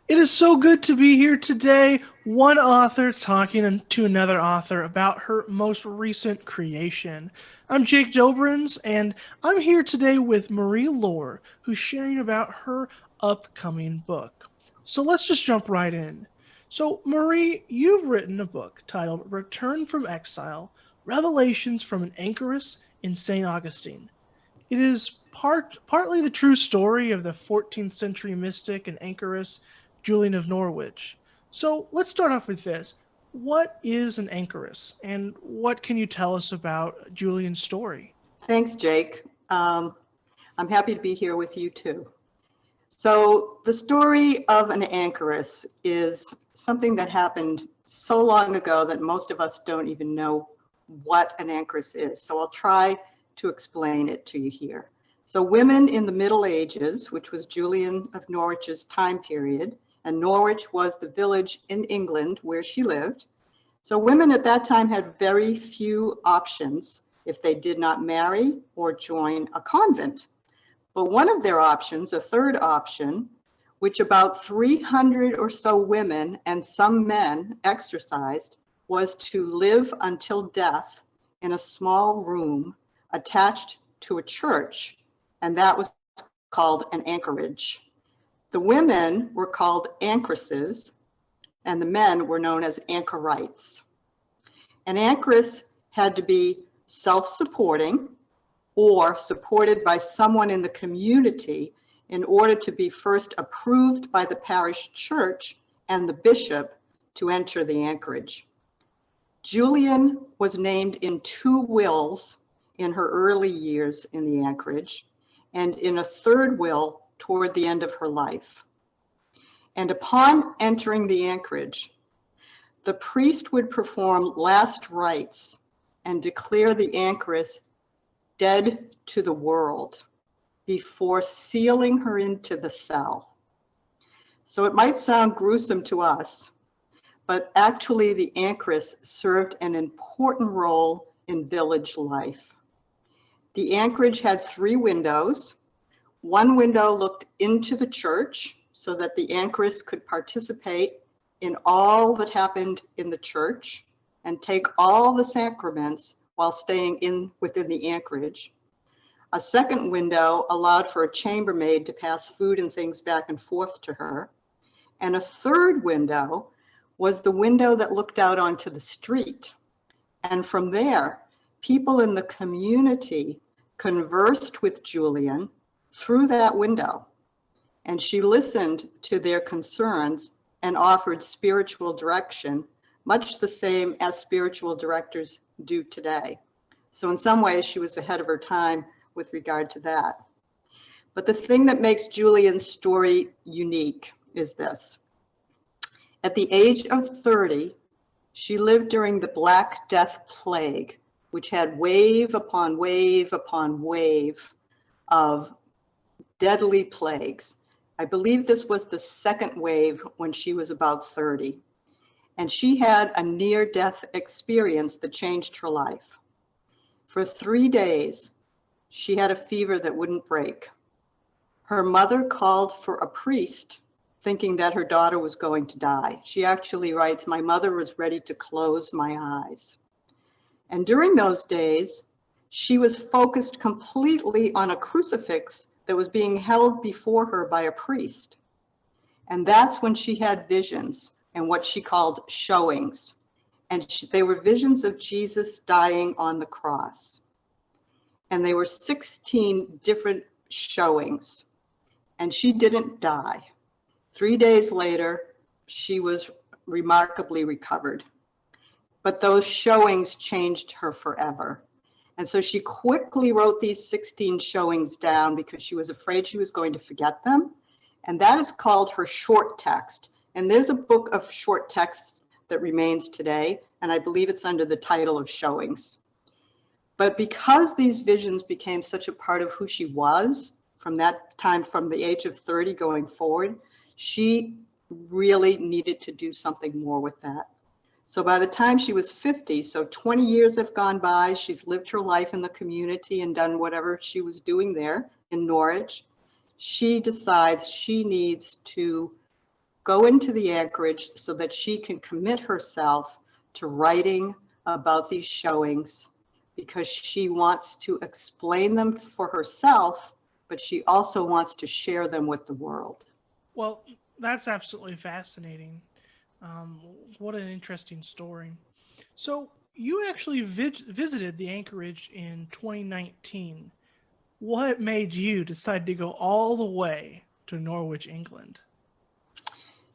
It is so good to be here today. One author talking to another author about her most recent creation. I'm Jake Doberenz, and I'm here today with Marie Laure, who's sharing about her upcoming book. So let's just jump right in. So, Marie, you've written a book titled Return from Exile Revelations from an Anchoress in St. Augustine. It is partly the true story of the 14th century mystic and anchoress Julian of Norwich. So let's start off with this. What is an anchoress, and what can you tell us about Julian's story? Thanks, Jake. I'm happy to be here with you too. So the story of an anchoress is something that happened so long ago that most of us don't even know what an anchoress is. So I'll try to explain it to you here. So women in the Middle Ages, which was Julian of Norwich's time period, and Norwich was the village in England where she lived. So women at that time had very few options if they did not marry or join a convent. But one of their options, a third option, which about 300 or so women and some men exercised, was to live until death in a small room attached to a church, and that was called an anchorage. The women were called anchoresses, and the men were known as anchorites. An anchoress had to be self-supporting or supported by someone in the community in order to be first approved by the parish church and the bishop to enter the anchorage. Julian was named in 2 wills in her early years in the anchorage and in a 3rd will toward the end of her life. And upon entering the anchorage, the priest would perform last rites and declare the anchoress dead to the world before sealing her into the cell. So it might sound gruesome to us, but actually the anchoress served an important role in village life. The anchorage had 3 windows. One window looked into the church so that the anchoress could participate in all that happened in the church and take all the sacraments while staying within the anchorage. A second window allowed for a chambermaid to pass food and things back and forth to her. And a third window was the window that looked out onto the street. And from there, people in the community conversed with Julian through that window. And she listened to their concerns and offered spiritual direction, much the same as spiritual directors do today. So in some ways, she was ahead of her time with regard to that. But the thing that makes Julian's story unique is this. At the age of 30, she lived during the Black Death Plague, which had wave upon wave upon wave of deadly plagues. I believe this was the 2nd wave when she was about 30. And she had a near-death experience that changed her life. For 3 days, she had a fever that wouldn't break. Her mother called for a priest, thinking that her daughter was going to die. She actually writes, "My mother was ready to close my eyes." And during those days, she was focused completely on a crucifix that was being held before her by a priest. And that's when she had visions and what she called showings. And they were visions of Jesus dying on the cross. And they were 16 different showings. And she didn't die. 3 days later, she was remarkably recovered. But those showings changed her forever. And so she quickly wrote these 16 showings down because she was afraid she was going to forget them. And that is called her short text. And there's a book of short texts that remains today, and I believe it's under the title of Showings. But because these visions became such a part of who she was from that time, from the age of 30 going forward, she really needed to do something more with that. So by the time she was 50, so 20 years have gone by, she's lived her life in the community and done whatever she was doing there in Norwich. She decides she needs to go into the anchorage so that she can commit herself to writing about these showings, because she wants to explain them for herself, but she also wants to share them with the world. Well, that's absolutely fascinating. What an interesting story. So, you actually visited the Anchorage in 2019. What made you decide to go all the way to Norwich, England?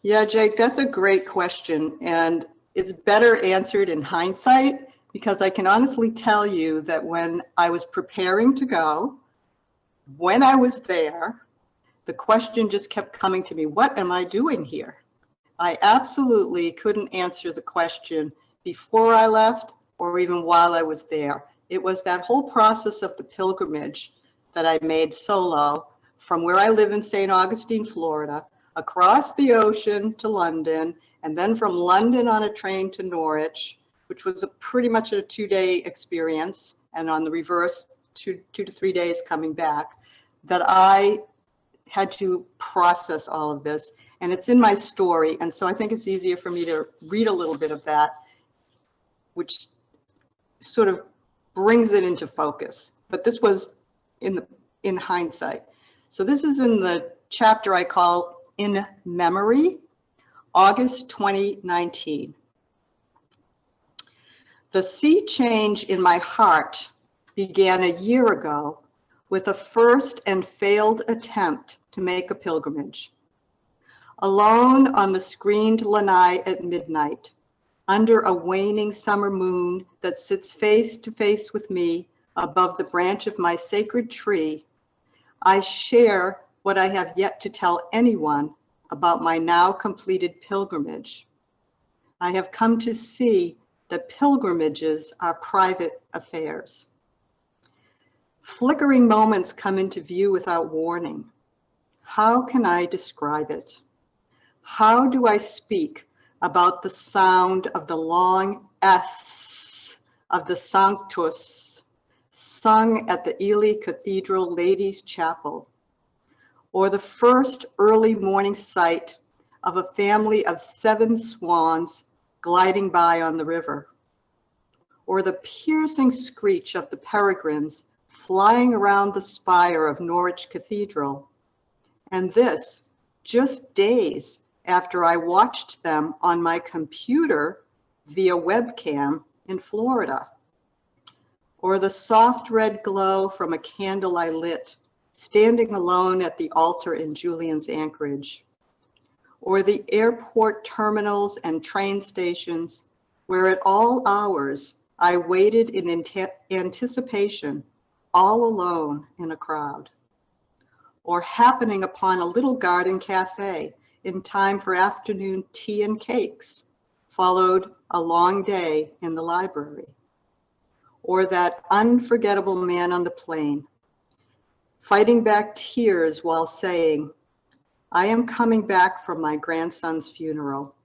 Yeah, Jake, that's a great question. And it's better answered in hindsight, because I can honestly tell you that when I was preparing to go, when I was there, the question just kept coming to me, what am I doing here? I absolutely couldn't answer the question before I left or even while I was there. It was that whole process of the pilgrimage that I made solo from where I live in St. Augustine, Florida, across the ocean to London, and then from London on a train to Norwich, which was pretty much a 2-day experience, and on the reverse, two to 3 days coming back, that I had to process all of this. And it's in my story, and so I think it's easier for me to read a little bit of that, which sort of brings it into focus. But this was in hindsight. So this is in the chapter I call In Memory, August 2019. The sea change in my heart began a year ago with a first and failed attempt to make a pilgrimage. Alone on the screened lanai at midnight, under a waning summer moon that sits face to face with me above the branch of my sacred tree, I share what I have yet to tell anyone about my now completed pilgrimage. I have come to see that pilgrimages are private affairs. Flickering moments come into view without warning. How can I describe it? How do I speak about the sound of the long S of the Sanctus sung at the Ely Cathedral Ladies' Chapel, or the first early morning sight of a family of 7 swans gliding by on the river, or the piercing screech of the peregrines flying around the spire of Norwich Cathedral, and this just days after I watched them on my computer via webcam in Florida, or the soft red glow from a candle I lit standing alone at the altar in Julian's Anchorage, or the airport terminals and train stations where at all hours I waited in anticipation, all alone in a crowd, or happening upon a little garden cafe in time for afternoon tea and cakes, followed a long day in the library, or that unforgettable man on the plane, fighting back tears while saying, I am coming back from my grandson's funeral.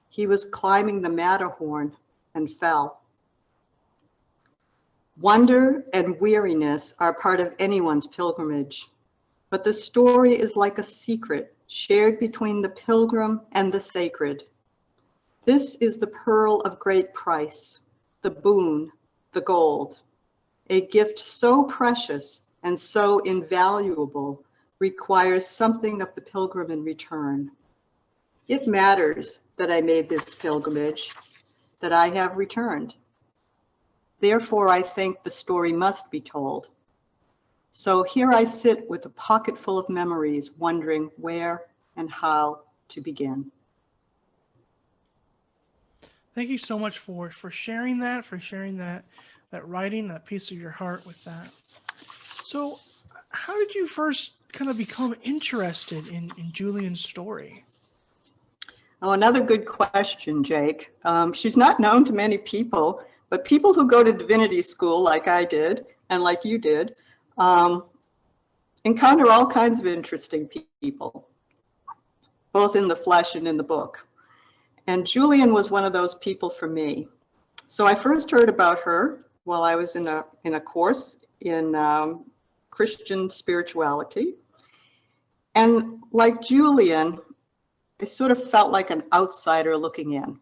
He was climbing the Matterhorn and fell. Wonder and weariness are part of anyone's pilgrimage, but the story is like a secret shared between the pilgrim and the sacred. This is the pearl of great price, the boon, the gold, a gift so precious and so invaluable requires something of the pilgrim in return. It matters that I made this pilgrimage, that I have returned. Therefore, I think the story must be told. So here I sit with a pocket full of memories, wondering where and how to begin. Thank you so much for sharing that, that writing, that piece of your heart with that. So how did you first kind of become interested in Julian's story? Oh, another good question, Jake. She's not known to many people, but people who go to divinity school like I did and like you did encounter all kinds of interesting people, both in the flesh and in the book. And Julian was one of those people for me. So I first heard about her while I was in a course in Christian spirituality. And like Julian, I sort of felt like an outsider looking in.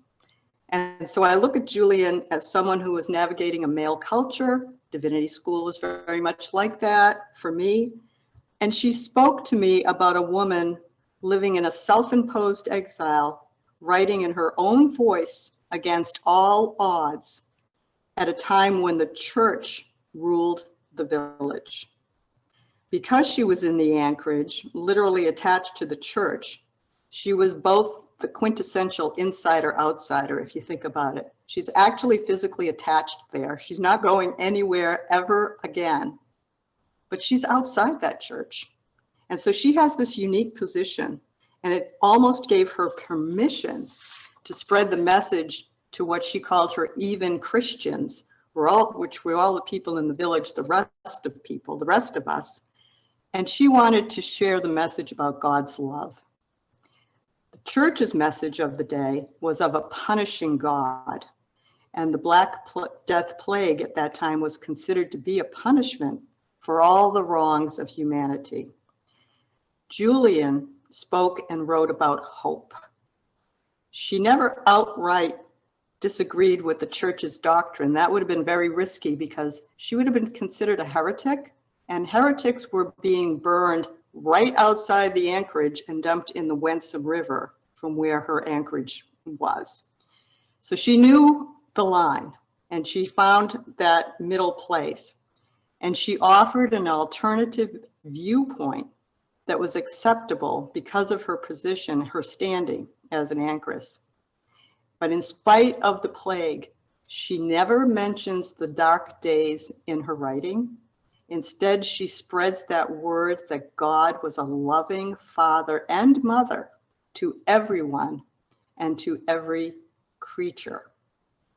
And so I look at Julian as someone who was navigating a male culture. Divinity school is very much like that for me. And she spoke to me about a woman living in a self-imposed exile, writing in her own voice against all odds at a time when the church ruled the village. Because she was in the Anchorage, literally attached to the church, she was both the quintessential insider-outsider, if you think about it. She's actually physically attached there. She's not going anywhere ever again, but she's outside that church. And so she has this unique position, and it almost gave her permission to spread the message to what she called her even Christians, which were all the people in the village, the rest of people, the rest of us. And she wanted to share the message about God's love. The church's message of the day was of a punishing God. And the Black Death Plague at that time was considered to be a punishment for all the wrongs of humanity. Julian spoke and wrote about hope. She never outright disagreed with the church's doctrine. That would have been very risky because she would have been considered a heretic, and heretics were being burned right outside the Anchorage and dumped in the Wensum River from where her anchorage was. So she knew the line, and she found that middle place, and she offered an alternative viewpoint that was acceptable because of her position, her standing as an anchoress. But in spite of the plague, she never mentions the dark days in her writing. Instead, she spreads that word that God was a loving father and mother to everyone and to every creature.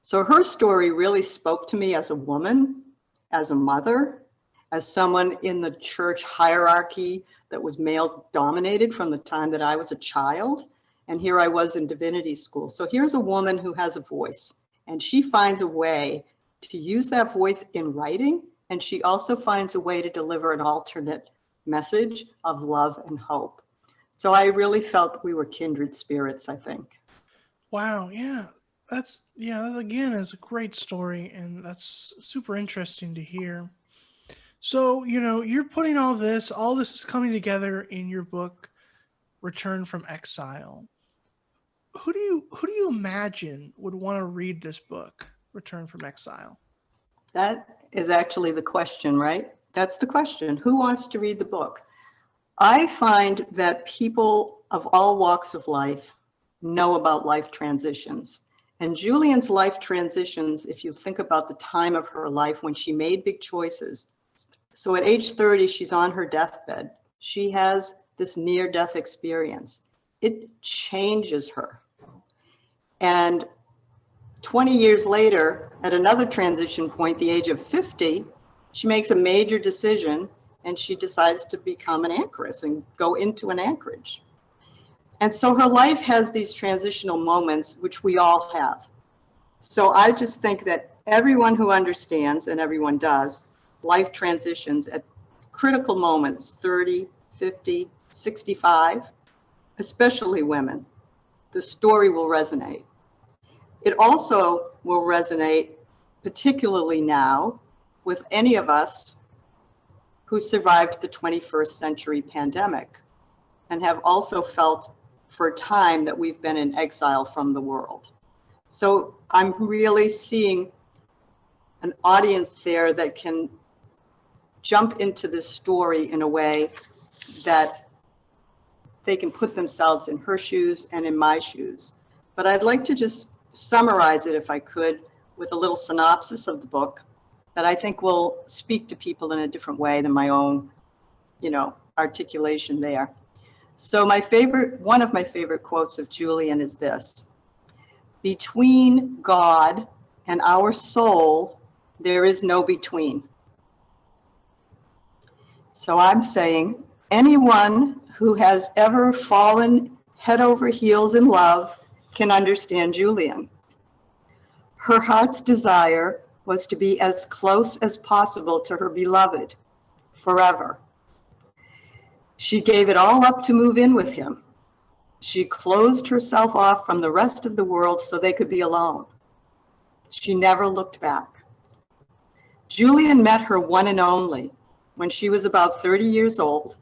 So her story really spoke to me as a woman, as a mother, as someone in the church hierarchy that was male dominated from the time that I was a child. And here I was in divinity school. So here's a woman who has a voice, and she finds a way to use that voice in writing. And she also finds a way to deliver an alternate message of love and hope. So I really felt we were kindred spirits, I think. Wow, yeah. That again is a great story, and that's super interesting to hear. So, you're putting all this is coming together in your book, Return from Exile. Who do you imagine would want to read this book, Return from Exile? That is actually the question, right? That's the question. Who wants to read the book? I find that people of all walks of life know about life transitions. And Julian's life transitions, if you think about the time of her life when she made big choices. So at age 30, she's on her deathbed. She has this near-death experience. It changes her. And 20 years later, at another transition point, the age of 50, she makes a major decision and she decides to become an anchoress and go into an anchorage. And so her life has these transitional moments, which we all have. So I just think that everyone who understands, and everyone does, life transitions at critical moments, 30, 50, 65, especially women, the story will resonate. It also will resonate, particularly now, with any of us who survived the 21st century pandemic and have also felt for a time that we've been in exile from the world. So I'm really seeing an audience there that can jump into this story in a way that they can put themselves in her shoes and in my shoes. But I'd like to just summarize it, if I could, with a little synopsis of the book that I think will speak to people in a different way than my own, articulation there. So one of my favorite quotes of Julian is this: "Between God and our soul, there is no between." So I'm saying anyone who has ever fallen head over heels in love can understand Julian. Her heart's desire was to be as close as possible to her beloved forever. She gave it all up to move in with him. She closed herself off from the rest of the world so they could be alone. She never looked back. Julian met her one and only when she was about 30 years old,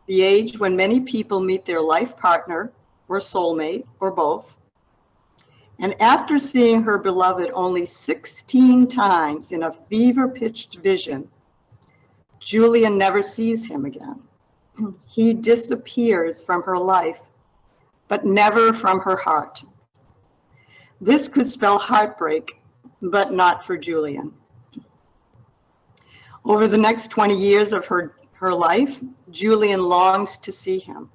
the age when many people meet their life partner or soulmate or both. And after seeing her beloved only 16 times in a fever-pitched vision, Julian never sees him again. He disappears from her life, but never from her heart. This could spell heartbreak, but not for Julian. Over the next 20 years of her life, Julian longs to see him.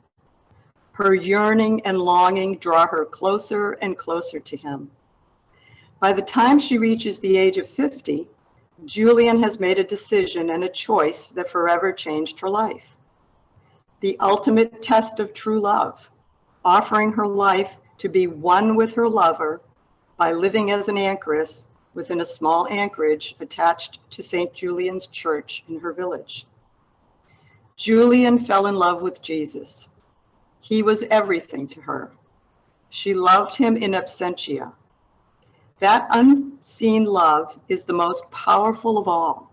Her yearning and longing draw her closer and closer to him. By the time she reaches the age of 50, Julian has made a decision and a choice that forever changed her life. The ultimate test of true love, offering her life to be one with her lover by living as an anchoress within a small anchorage attached to St. Julian's Church in her village. Julian fell in love with Jesus. He was everything to her. She loved him in absentia. That unseen love is the most powerful of all.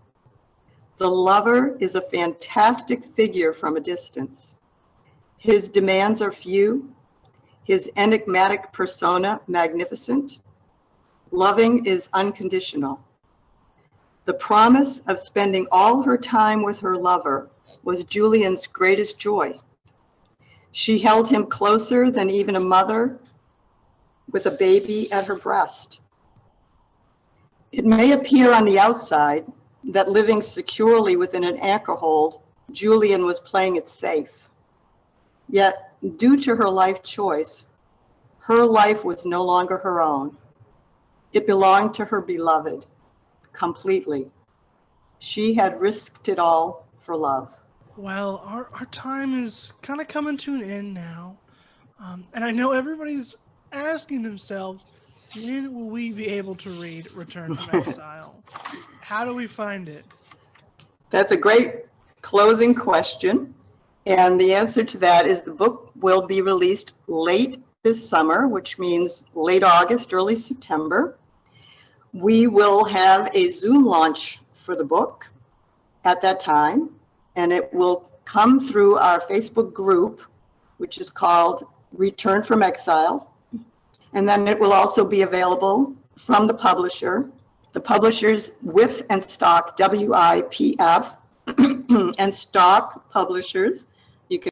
The lover is a fantastic figure from a distance. His demands are few, his enigmatic persona magnificent. Loving is unconditional. The promise of spending all her time with her lover was Julian's greatest joy. She held him closer than even a mother with a baby at her breast. It may appear on the outside that living securely within an anchor hold, Julian was playing it safe. Yet, due to her life choice, her life was no longer her own. It belonged to her beloved, completely. She had risked it all for love. Well, our time is kind of coming to an end now. And I know everybody's asking themselves, when will we be able to read Return from Exile? How do we find it? That's a great closing question. And the answer to that is the book will be released late this summer, which means late August, early September. We will have a Zoom launch for the book at that time, and it will come through our Facebook group, which is called Return from Exile. And then it will also be available from the publisher. The publisher's Whiff and Stock, WIPF, and Stock Publishers.